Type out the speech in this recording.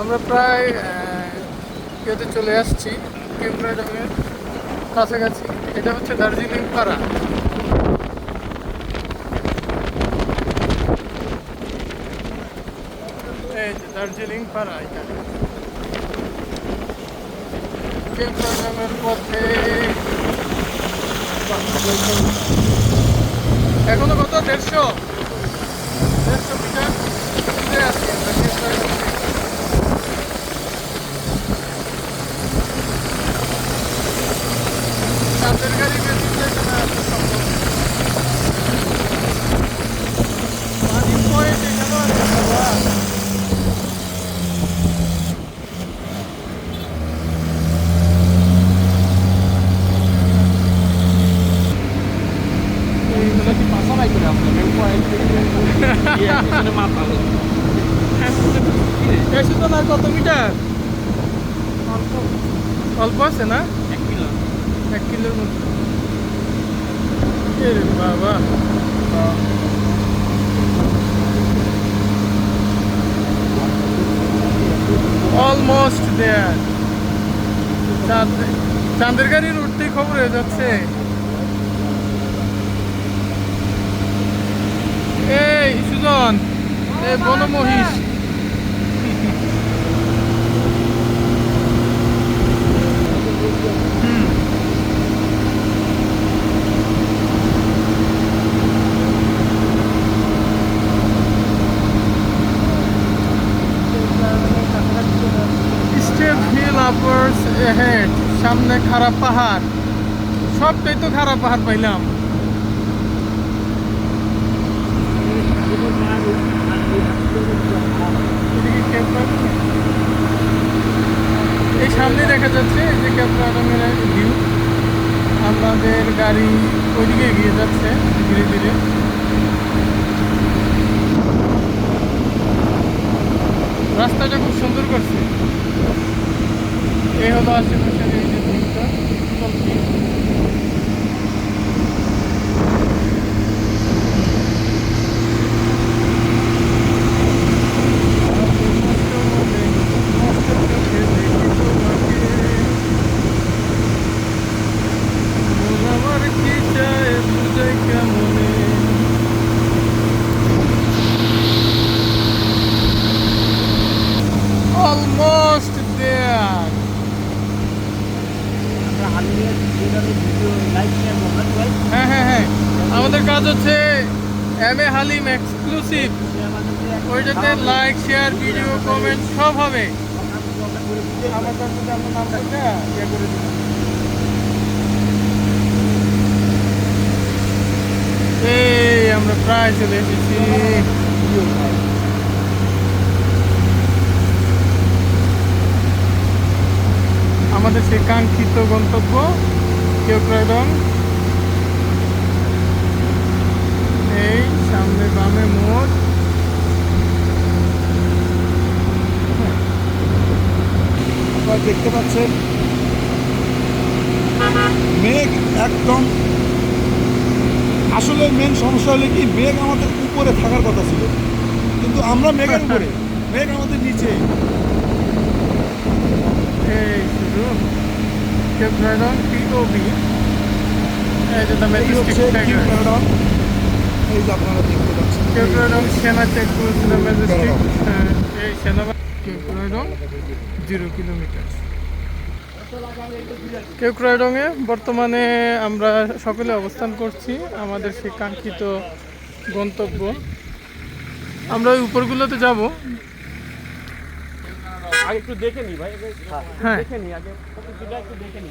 আমরা প্রায় ইয়েতে চলে আসছি, কেমরাডাঙ্গের কাছাকাছি। এটা হচ্ছে দার্জিলিং পাড়া। এই যে দার্জিলিং পাড়া, এটা কেমরাডাঙ্গের পথে। এখনো কত 150 মিটার দূরে আছি আমরা কেমরাডাঙ্গা থেকে। চাঁদের গাড়ি বেশি যেতে না আসা সম্ভব। পানি পয়েন্ট এখানেও আছে বাবা। এসে তো না, কত মিটার? অল্প আছে না, 1 কিলোর মতো। বাবা, অলমোস্ট দেয়ার। চাঁদের গাড়ির উঠতেই খবর হয়ে যাচ্ছে। এই সুজন, এই বনমহিষ। Step hill upwards ahead. সামনে খারাপ পাহাড়, সবটাই তো খারাপ পাহাড় পাইলাম। এই সামনে দেখা যাচ্ছে এই যে কেমরাডাঙ্গের ভিউ। আমাদের গাড়ি ওইদিকে এগিয়ে যাচ্ছে ধীরে ধীরে। রাস্তাটা খুব সুন্দর করছে। এই হলো আশেপাশের এই যে ভিউটা, অলমোস্ট দেয়ার। হ্যাঁ হ্যাঁ হ্যাঁ, আমাদের কাজ হচ্ছে MA হালিম এক্সক্লুসিভ। ওইটাতে লাইক, শেয়ার, ভিডিও, কমেন্ট সব হবে। আমার কাছে আপনার নাম্বারটা ইয়ে করে দিন। এই আমরা প্রায় চলে এসেছি। আমাদের সেই কাঙ্ক্ষিত গন্তব্য কেওক্রাডং। এই সামনে বামে মোড়। দেখতে পাচ্ছেন মেঘ একদম। আসলে মেন সমস্যা হলো কি, মেঘ আমাদের উপরে থাকার কথা ছিল, কিন্তু আমরা মেঘের উপরে, মেঘ আমাদের নিচে। এই শুধু কেওক্রাডং POV। এই যে ম্যাজেস্টিক টাইগার। এই যে আপনারা দেখতে পাচ্ছেন কেওক্রাডং সেনা চেকপোস্ট, ম্যাজেস্টিক। এই সেনাবাহিনী কেওক্রাডং 0 কিলোমিটার। কেওক্রাডংয়ে বর্তমানে আমরা সকলে অবস্থান করছি, আমাদের সেই কাঙ্ক্ষিত গন্তব্য। আমরা ওই উপরগুলোতে যাব। আগে একটু দেখে নি ভাই, হ্যাঁ দেখে নি আগে একটু দেখে নি।